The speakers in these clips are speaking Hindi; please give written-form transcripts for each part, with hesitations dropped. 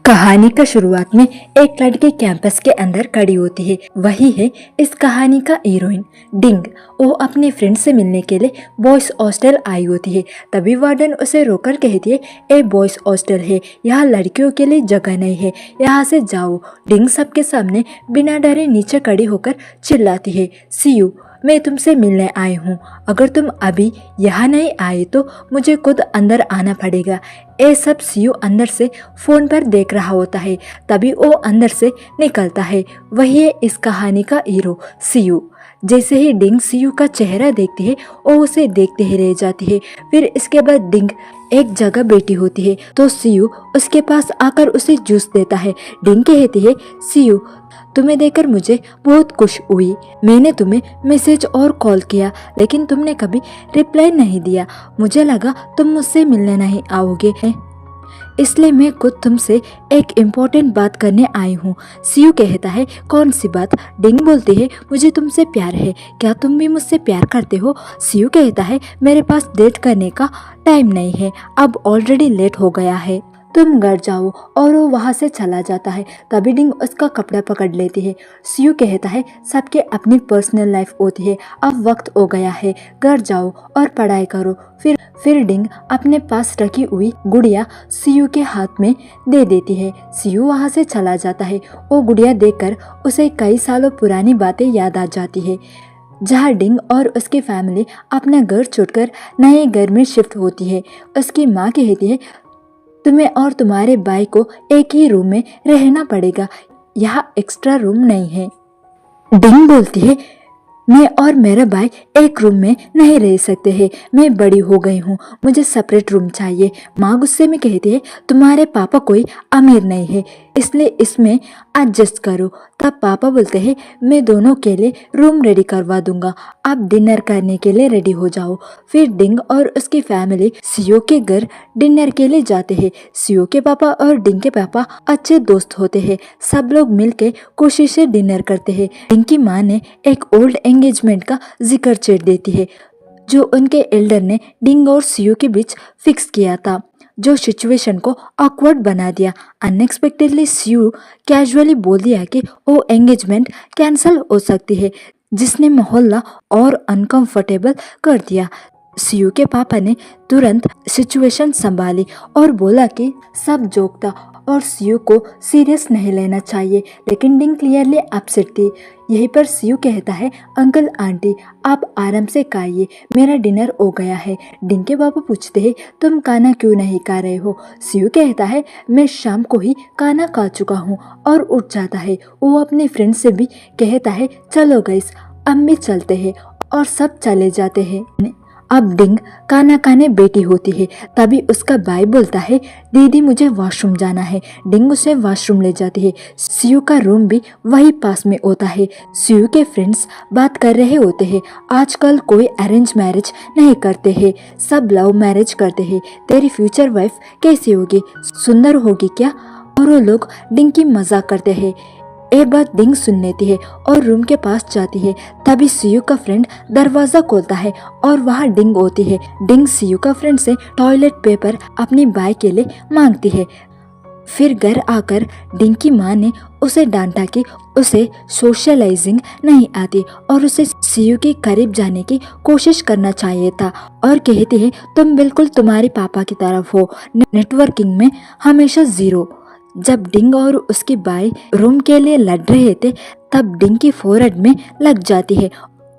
कहानी का शुरुआत में एक लड़की कैंपस के अंदर खड़ी होती है। वही है इस कहानी का हीरोइन डिंग। वो अपने फ्रेंड से मिलने के लिए बॉयज हॉस्टल आई होती है। तभी वार्डन उसे रोकर कहती है, ये बॉयज हॉस्टल है, यहाँ लड़कियों के लिए जगह नहीं है, यहाँ से जाओ। डिंग सबके सामने बिना डरे नीचे खड़ी होकर चिल्लाती है, सी यू, मैं तुमसे मिलने आई हूँ। अगर तुम अभी यहाँ नहीं आए तो मुझे खुद अंदर आना पड़ेगा। ये सब सीयू अंदर से फोन पर देख रहा होता है। तभी वो अंदर से निकलता है। वही है इस कहानी का हीरो सीयू। जैसे ही डिंग सीयू का चेहरा देखती है वो उसे देखते ही रह जाती है। फिर इसके बाद डिंग एक जगह बैठी होती है तो सीयू उसके पास आकर उसे जूस देता है। डिंग कहती है, सीयू, तुम्हें देखकर मुझे बहुत खुश हुई। मैंने तुम्हें मैसेज और कॉल किया लेकिन तुमने कभी रिप्लाई नहीं दिया। मुझे लगा तुम मुझसे मिलने नहीं आओगे, इसलिए मैं खुद तुमसे एक इम्पोर्टेंट बात करने आई हूँ। सीयू कहता है, कौन सी बात? डिंग बोलती है, मुझे तुमसे प्यार है, क्या तुम भी मुझसे प्यार करते हो? सीयू कहता है, मेरे पास डेट करने का टाइम नहीं है, अब ऑलरेडी लेट हो गया है, तुम घर जाओ। और वो वहाँ से चला जाता है। तभी डिंग उसका कपड़ा पकड़ लेती है। सीयू कहता है, सबके अपनी पर्सनल लाइफ होती है, अब वक्त हो गया है, घर जाओ और पढ़ाई करो। फिर डिंग अपने पास रखी हुई गुड़िया सीयू के हाथ में दे देती है। सीयू वहाँ से चला जाता है। वो गुड़िया देखकर उसे कई सालों पुरानी बातें याद आ जाती है, जहाँ डिंग और उसकी फैमिली अपना घर छोड़कर नए घर में शिफ्ट होती है। उसकी माँ कहती है, तुम्हें और तुम्हारे भाई को एक ही रूम में रहना पड़ेगा, यहाँ एक्स्ट्रा रूम नहीं है। डिंग बोलती है, मैं और मेरा भाई एक रूम में नहीं रह सकते हैं, मैं बड़ी हो गई हूँ, मुझे सेपरेट रूम चाहिए। माँ गुस्से में कहती है, तुम्हारे पापा कोई अमीर नहीं है, इसलिए इसमें एडजस्ट करो। तब पापा बोलते हैं, मैं दोनों के लिए रूम रेडी करवा दूंगा, आप डिनर करने के लिए रेडी हो जाओ। फिर डिंग और उसकी फैमिली सीयू के घर डिनर के लिए जाते हैं। सीयू के पापा और डिंग के पापा अच्छे दोस्त होते हैं। सब लोग मिलकर खुशी से डिनर करते हैं। डिंग की माँ ने एक ओल्ड एंगेजमेंट का जिक्र छेड़ देती है, जो उनके एल्डर ने डिंग और सीयू के बीच फिक्स किया था, जो सिचुएशन को ऑकवर्ड बना दिया। अनएक्सपेक्टेडली सीयू कैजुअली बोल दिया कि वो एंगेजमेंट कैंसिल हो सकती है, जिसने माहौल और अनकंफर्टेबल कर दिया। सीयू के पापा ने तुरंत सिचुएशन संभाली और बोला कि सब जोक था और सीयू को सीरियस नहीं लेना चाहिए, लेकिन डिंग क्लियरली अपसेट थी। यहीं पर सीयू कहता है, अंकल आंटी आप आराम से खाइए, मेरा डिनर हो गया है। डिंग के पापा पूछते हैं, तुम खाना क्यों नहीं खा रहे हो? सीयू कहता है, मैं शाम को ही खाना खा चुका हूँ, और उठ जाता है। वो अपने फ्रेंड से भी कहता है, चलो गाइस अब भी चलते हैं, और सब चले जाते हैं। अब डिंग खाना खाने बैठी होती है। तभी उसका भाई बोलता है, दीदी मुझे वॉशरूम जाना है। डिंग उसे वॉशरूम ले जाती है। सीयू का रूम भी वही पास में होता है। सीयू के फ्रेंड्स बात कर रहे होते हैं, आजकल कोई अरेंज मैरिज नहीं करते हैं, सब लव मैरिज करते हैं। तेरी फ्यूचर वाइफ कैसी होगी, सुंदर होगी क्या? और वो लोग डिंग की मजाक करते हैं। एक बात डिंग सुन लेती है और रूम के पास जाती है। तभी सीयू का फ्रेंड दरवाजा खोलता है और वहाँ डिंग होती है। डिंग सीयू का फ्रेंड से टॉयलेट पेपर अपनी बाई के लिए मांगती है। फिर घर आकर डिंग की माँ ने उसे डांटा कि उसे सोशलाइजिंग नहीं आती और उसे सीयू के करीब जाने की कोशिश करना चाहिए था, और कहती है, तुम बिल्कुल तुम्हारे पापा की तरफ हो, नेटवर्किंग में हमेशा जीरो। जब डिंग और उसकी बाई रूम के लिए लड़ रहे थे, तब डिंग की फोरहेड में लग जाती है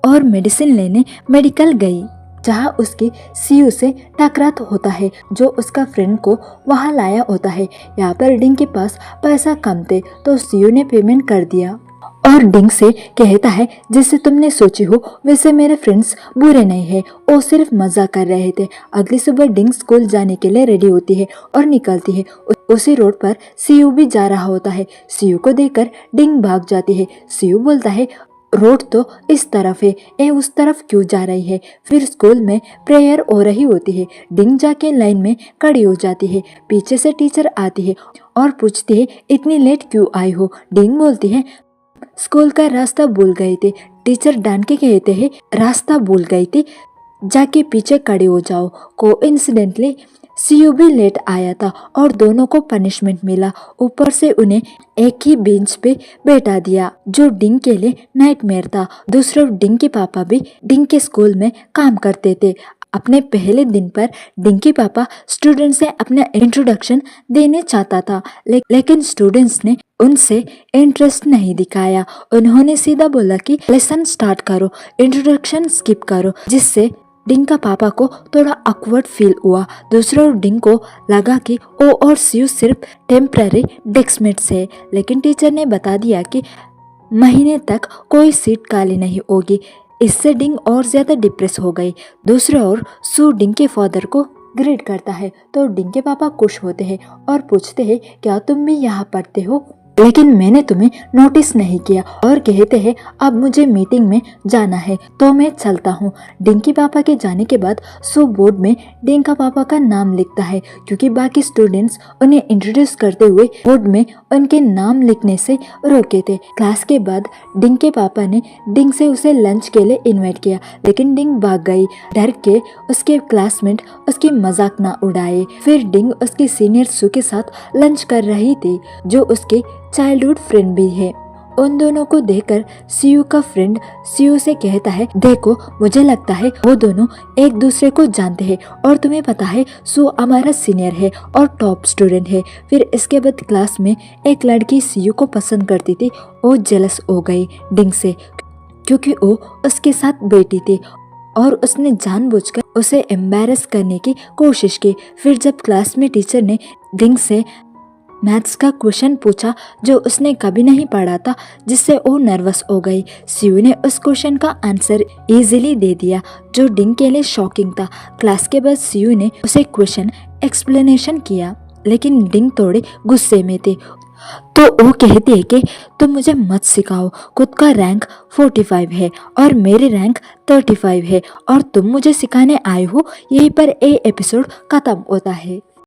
और मेडिसिन लेने मेडिकल गई, जहां उसकी सीयू से टकरात होता है, जो उसका फ्रेंड को वहां लाया होता है। यहाँ पर डिंग के पास पैसा कम थे तो सीयू ने पेमेंट कर दिया और डिंग से कहता है, जैसे तुमने सोची हो वैसे मेरे फ्रेंड्स बुरे नहीं है, वो सिर्फ मजा कर रहे थे। अगली सुबह डिंग स्कूल जाने के लिए रेडी होती है और निकलती है। उसी रोड पर सीयू भी जा रहा होता है। सीयू को देखकर डिंग भाग जाती है। सीयू बोलता है, रोड तो इस तरफ है, ये उस तरफ क्यों जा रही है? फिर स्कूल में प्रेयर हो रही होती है। डिंग जाके लाइन में खड़ी हो जाती है। पीछे से टीचर आती है और पूछती है, इतनी लेट क्यों आई हो? डिंग बोलती है, स्कूल का रास्ता भूल गए थे। टीचर डांट के कहते हैं, रास्ता भूल गई थी, जाके पीछे खड़े हो जाओ। कोइंसिडेंटली सीयू भी लेट आया था और दोनों को पनिशमेंट मिला। ऊपर से उन्हें एक ही बेंच पे बैठा दिया जो डिंग के लिए नाइटमेयर था। दूसरा डिंग के पापा भी डिंग के स्कूल में काम करते थे। अपने पहले दिन पर डिंग के पापा स्टूडेंट से अपना इंट्रोडक्शन देने चाहता था, लेकिन स्टूडेंट्स ने उनसे इंटरेस्ट नहीं दिखाया। उन्होंने सीधा बोला कि लेसन स्टार्ट करो, इंट्रोडक्शन स्किप करो, जिससे डिंग का पापा को थोड़ा ऑकवर्ड फील हुआ। दूसरा डिंग को लगा कि ओ और सीयू सिर्फ टेम्पररी डेस्कमेट्स है, लेकिन टीचर ने बता दिया कि महीने तक कोई सीट खाली नहीं होगी। इससे डिंग और ज्यादा डिप्रेस हो गई। दूसरा ओर सू डिंग के फादर को ग्रेड करता है तो डिंग के पापा खुश होते हैं और पूछते हैं क्या तुम भी यहाँ पढ़ते हो, लेकिन मैंने तुम्हें नोटिस नहीं किया, और कहते हैं अब मुझे मीटिंग में जाना है तो मैं चलता हूँ। डिंग के पापा के जाने के बाद सू बोर्ड में डिंग का पापा का नाम लिखता है क्योंकि बाकी स्टूडेंट्स उन्हें इंट्रोड्यूस करते हुए बोर्ड में उनके नाम लिखने से रोके थे। क्लास के बाद डिंग के पापा ने डिंग से उसे लंच के लिए इन्वाइट किया, लेकिन डिंग भाग गई, डर के उसके क्लासमेट उसकी मजाक ना उड़ाए। फिर डिंग उसके सीनियर सू के साथ लंच कर रही थी जो उसके चाइल्डहुड फ्रेंड भी है। उन दोनों को देखकर सीयू का फ्रेंड सीयू से कहता है देखो मुझे लगता है वो दोनों एक दूसरे को जानते हैं, और तुम्हें पता है सू हमारा सीनियर है और टॉप स्टूडेंट है। फिर इसके बाद क्लास में एक लड़की सीयू को पसंद करती थी। वो जेलस हो गई डिंग से क्योंकि वो उसके साथ बैठी थी और उसने जानबूझकर उसे एम्बैरस करने की कोशिश की। फिर जब क्लास में टीचर ने डिंग से मैथ्स का क्वेश्चन पूछा जो उसने कभी नहीं पढ़ा था, जिससे वो नर्वस हो गई। सीयू ने उस क्वेश्चन का आंसर इजीली दे दिया जो डिंग के लिए शॉकिंग था। क्लास के बाद सीयू ने उसे क्वेश्चन एक्सप्लेनेशन किया, लेकिन डिंग थोड़े गुस्से में थे तो वो कहती है कि तुम मुझे मत सिखाओ, खुद का रैंक 45 है और मेरी रैंक 35 है और तुम मुझे सिखाने आए हो। यहीं पर ये एपिसोड खत्म होता है।